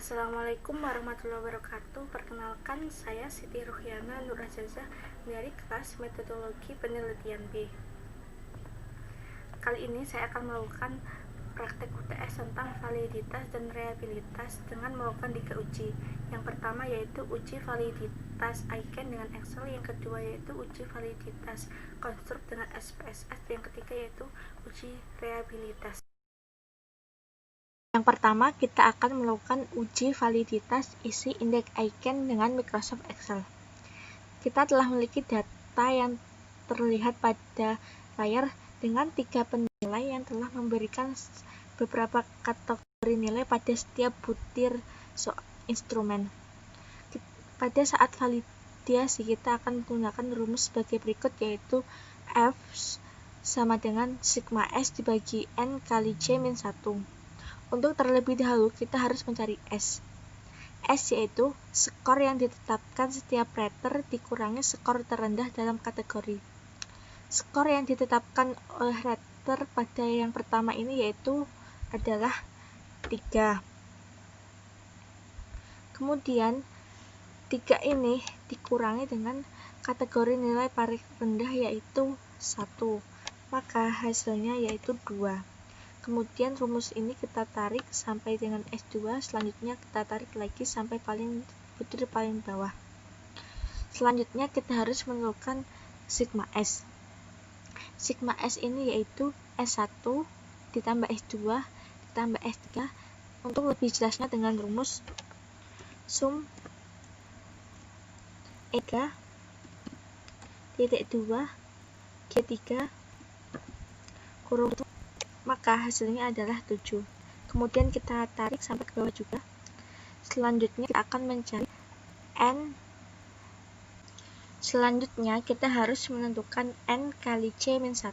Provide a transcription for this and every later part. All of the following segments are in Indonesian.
Assalamualaikum warahmatullahi wabarakatuh. Perkenalkan, saya Siti Ruhyana Nur Azazah dari kelas metodologi penelitian B. Kali ini saya akan melakukan praktek UTS tentang validitas dan reliabilitas dengan melakukan 3 uji. Yang pertama yaitu uji validitas icon dengan Excel, yang kedua yaitu uji validitas konstruk dengan SPSS, yang ketiga yaitu uji reliabilitas. Yang pertama, kita akan melakukan uji validitas isi indeks icon dengan Microsoft Excel. Kita telah memiliki data yang terlihat pada layar dengan 3 penilai yang telah memberikan beberapa kategori nilai pada setiap butir instrumen. Pada saat validasi, kita akan menggunakan rumus sebagai berikut, yaitu F sama dengan sigma S dibagi N kali C min 1. Untuk terlebih dahulu, kita harus mencari S. S yaitu skor yang ditetapkan setiap rater dikurangi skor terendah dalam kategori. Skor yang ditetapkan oleh rater pada yang pertama ini yaitu adalah 3. Kemudian 3 ini dikurangi dengan kategori nilai paling rendah yaitu 1. Maka hasilnya yaitu 2. Kemudian rumus ini kita tarik sampai dengan S2, selanjutnya kita tarik lagi sampai butir paling bawah. Selanjutnya kita harus menemukan sigma S. Sigma S ini yaitu S1 ditambah S2 ditambah S3. Untuk lebih jelasnya dengan rumus sum E3 titik 2 G3 kurung, maka hasilnya adalah 7. Kemudian kita tarik sampai ke bawah juga. Selanjutnya kita akan mencari N. Selanjutnya kita harus menentukan N kali C min 1.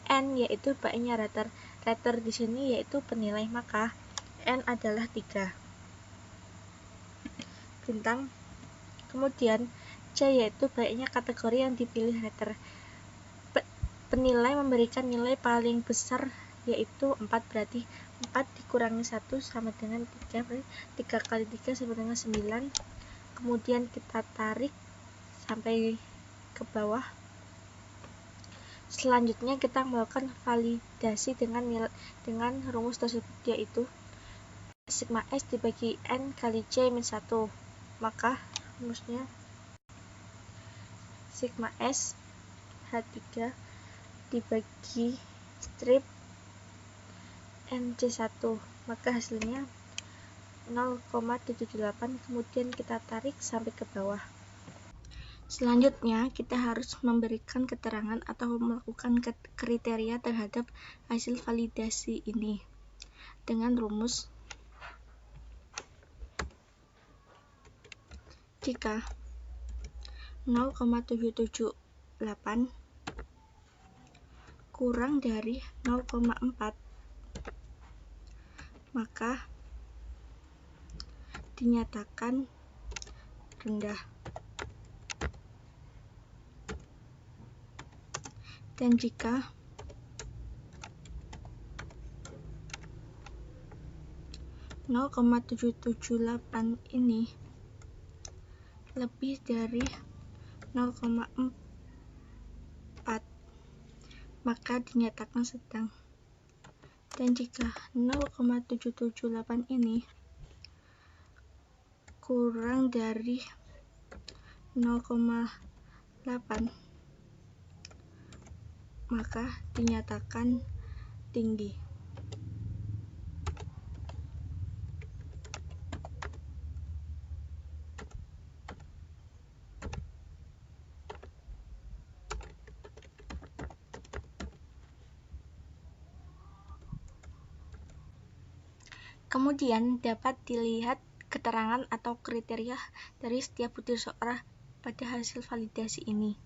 N yaitu baiknya rater. Rater di sini yaitu penilai, maka N adalah 3 bintang. Kemudian C yaitu baiknya kategori yang dipilih rater. Penilai memberikan nilai paling besar yaitu 4, berarti 4 dikurangi 1 sama dengan 3, berarti 3 kali 3 sama dengan 9. Kemudian kita tarik sampai ke bawah. Selanjutnya kita melakukan validasi dengan rumus tersebut, yaitu sigma S dibagi N kali C min 1. Maka rumusnya sigma S H3 dibagi strip NC1, maka hasilnya 0,78. Kemudian kita tarik sampai ke bawah. Selanjutnya kita harus memberikan keterangan atau melakukan kriteria terhadap hasil validasi ini dengan rumus jika 0,778 kurang dari 0,4 maka dinyatakan rendah, dan jika 0,778 ini lebih dari 0,4 maka dinyatakan sedang, dan jika 0,778 ini kurang dari 0,8 maka dinyatakan tinggi. Kemudian dapat dilihat keterangan atau kriteria dari setiap butir suara pada hasil validasi ini.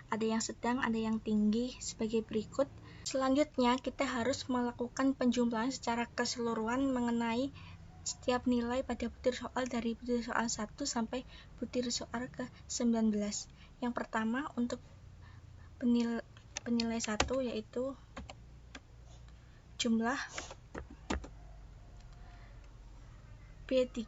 Ada yang sedang, ada yang tinggi, sebagai berikut. Selanjutnya kita harus melakukan penjumlahan secara keseluruhan mengenai setiap nilai pada butir soal dari butir soal 1 sampai butir soal ke-19. Yang pertama untuk penilai 1 yaitu jumlah B3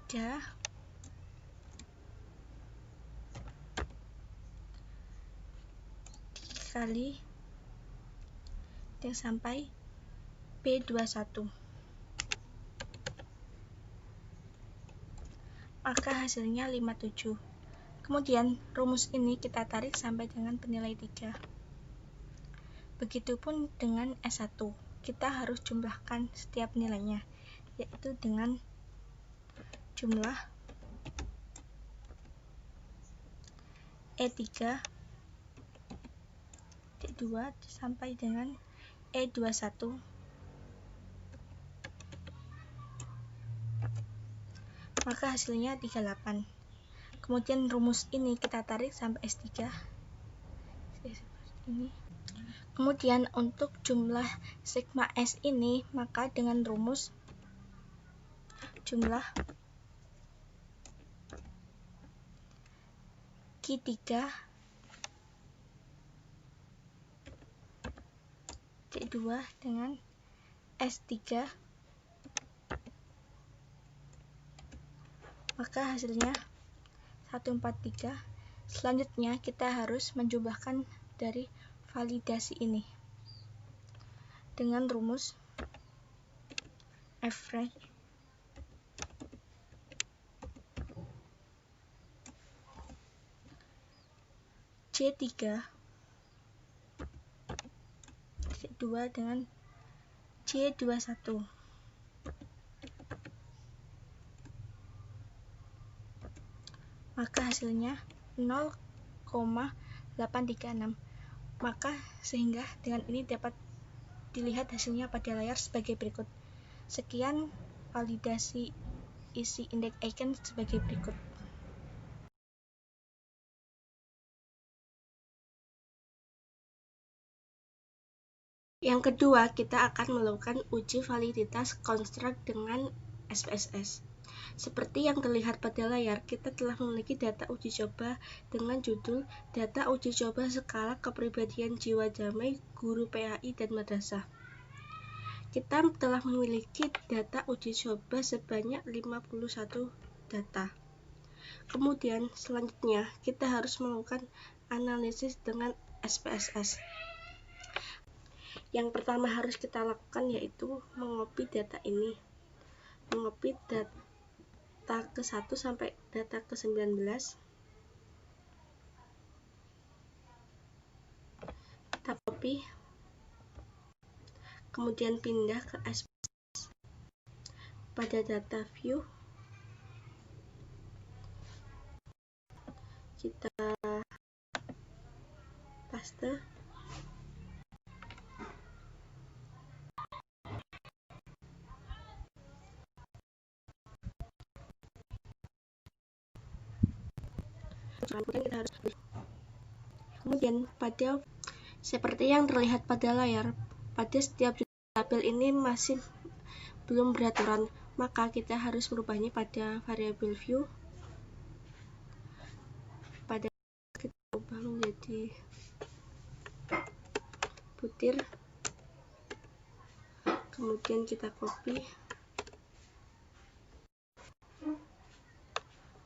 kali dan sampai B21, maka hasilnya 57. Kemudian rumus ini kita tarik sampai dengan bernilai 3. Begitupun dengan S1, kita harus jumlahkan setiap nilainya, yaitu dengan jumlah E3 D2 sampai dengan E21, maka hasilnya 38. Kemudian rumus ini kita tarik sampai S3 seperti ini. Kemudian untuk jumlah sigma S ini, maka dengan rumus jumlah Q3 D2 dengan S3, maka hasilnya 143. Selanjutnya kita harus menjumlahkan dari validasi ini dengan rumus average C3 D2 dengan C21, maka hasilnya 0,836. Maka sehingga dengan ini dapat dilihat hasilnya pada layar sebagai berikut. Sekian validasi isi indeks Eigen sebagai berikut. Yang kedua, kita akan melakukan uji validitas konstruk dengan SPSS. Seperti yang terlihat pada layar, kita telah memiliki data uji coba dengan judul Data Uji Coba Skala Kepribadian Jiwa Damai Guru PAI dan Madrasah. Kita telah memiliki data uji coba sebanyak 51 data. Kemudian selanjutnya kita harus melakukan analisis dengan SPSS. Yang pertama harus kita lakukan yaitu mengopi data ini. Mengopi data ke-1 sampai data ke-19. Kita copy. Kemudian pindah ke SPSS. Pada data view kita paste. Kemudian pada seperti yang terlihat pada layar, pada setiap tabel ini masih belum beraturan, maka kita harus merubahnya pada variabel view. Pada kita ubah menjadi butir, kemudian kita copy,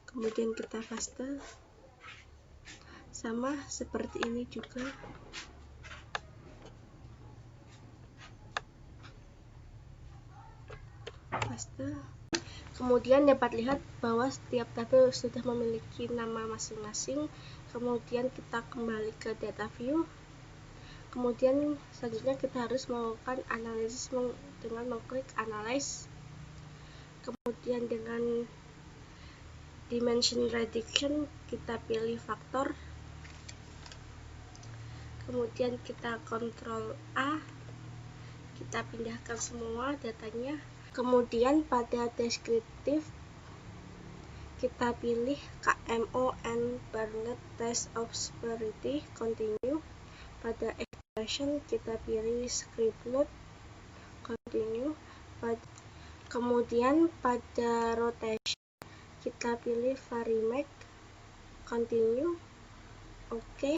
kemudian kita paste. Sama seperti ini juga. Paste. Kemudian dapat lihat bahwa setiap tabel sudah memiliki nama masing-masing. Kemudian kita kembali ke data view. Kemudian selanjutnya kita harus melakukan analisis dengan mengklik analyze. Kemudian dengan dimension reduction kita pilih faktor. Kemudian kita Ctrl A, kita pindahkan semua datanya. Kemudian pada deskriptif kita pilih KMO and Barnett Test of Severity, continue. Pada expression kita pilih script load, continue. Kemudian pada rotation kita pilih varimax, continue. Oke.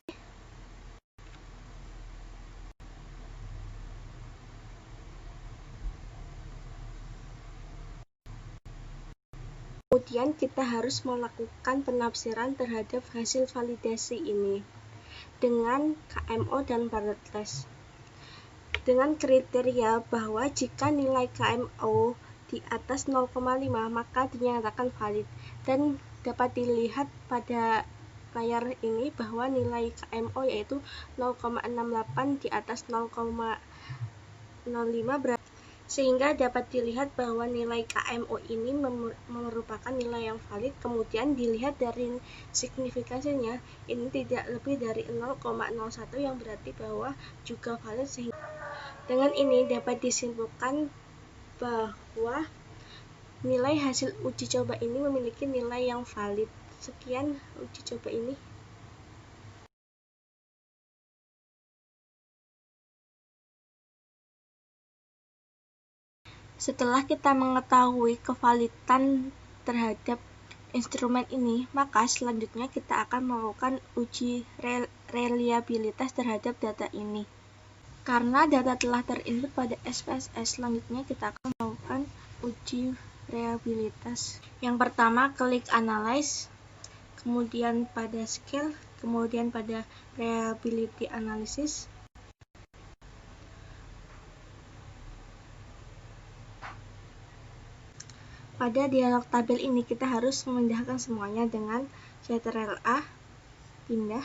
Kemudian kita harus melakukan penafsiran terhadap hasil validasi ini dengan KMO dan Bartlett dengan kriteria bahwa jika nilai KMO di atas 0,5 maka dinyatakan valid, dan dapat dilihat pada layar ini bahwa nilai KMO yaitu 0,68 di atas 0,05 sehingga dapat dilihat bahwa nilai KMO ini merupakan nilai yang valid. Kemudian dilihat dari signifikansinya, ini tidak lebih dari 0,01 yang berarti bahwa juga valid. Sehingga dengan ini dapat disimpulkan bahwa nilai hasil uji coba ini memiliki nilai yang valid. Sekian uji coba ini. Setelah kita mengetahui kevalidan terhadap instrumen ini, maka selanjutnya kita akan melakukan uji reliabilitas terhadap data ini. Karena data telah terinput pada SPSS, selanjutnya kita akan melakukan uji reliabilitas. Yang pertama, klik Analyze, kemudian pada Scale, kemudian pada Reliability Analysis. Pada dialog tabel ini kita harus memindahkan semuanya dengan Ctrl A, pindah.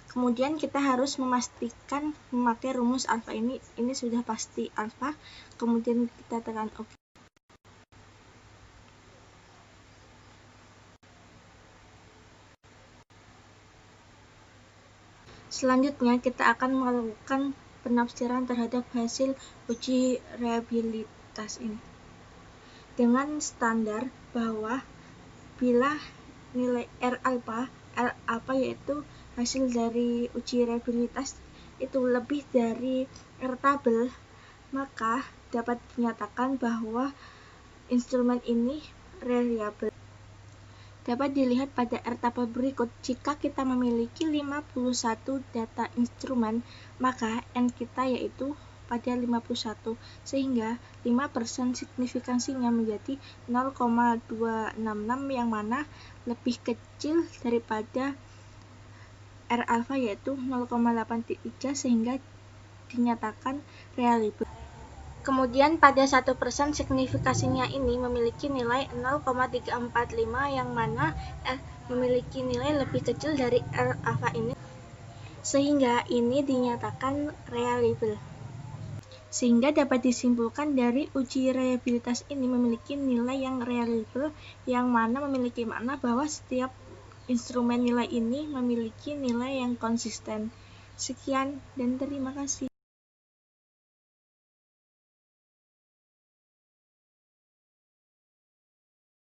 Kemudian kita harus memastikan memakai rumus alfa ini sudah pasti alfa. Kemudian kita tekan OK. Selanjutnya kita akan melakukan penafsiran terhadap hasil uji reliabilitas ini dengan standar bahwa bila nilai R alpha yaitu hasil dari uji reliabilitas itu lebih dari R tabel, maka dapat dinyatakan bahwa instrumen ini reliable. Dapat dilihat pada R tabel berikut. Jika kita memiliki 51 data instrumen, maka N kita yaitu pada 51, sehingga 5% signifikansinya menjadi 0,266 yang mana lebih kecil daripada R alpha yaitu 0,83 sehingga dinyatakan reliable. Kemudian pada 1% signifikasinya ini memiliki nilai 0,345 yang mana memiliki nilai lebih kecil dari R alpha ini, sehingga ini dinyatakan reliable. Sehingga dapat disimpulkan dari uji reliabilitas ini memiliki nilai yang reliable, yang mana memiliki makna bahwa setiap instrumen nilai ini memiliki nilai yang konsisten. Sekian dan terima kasih.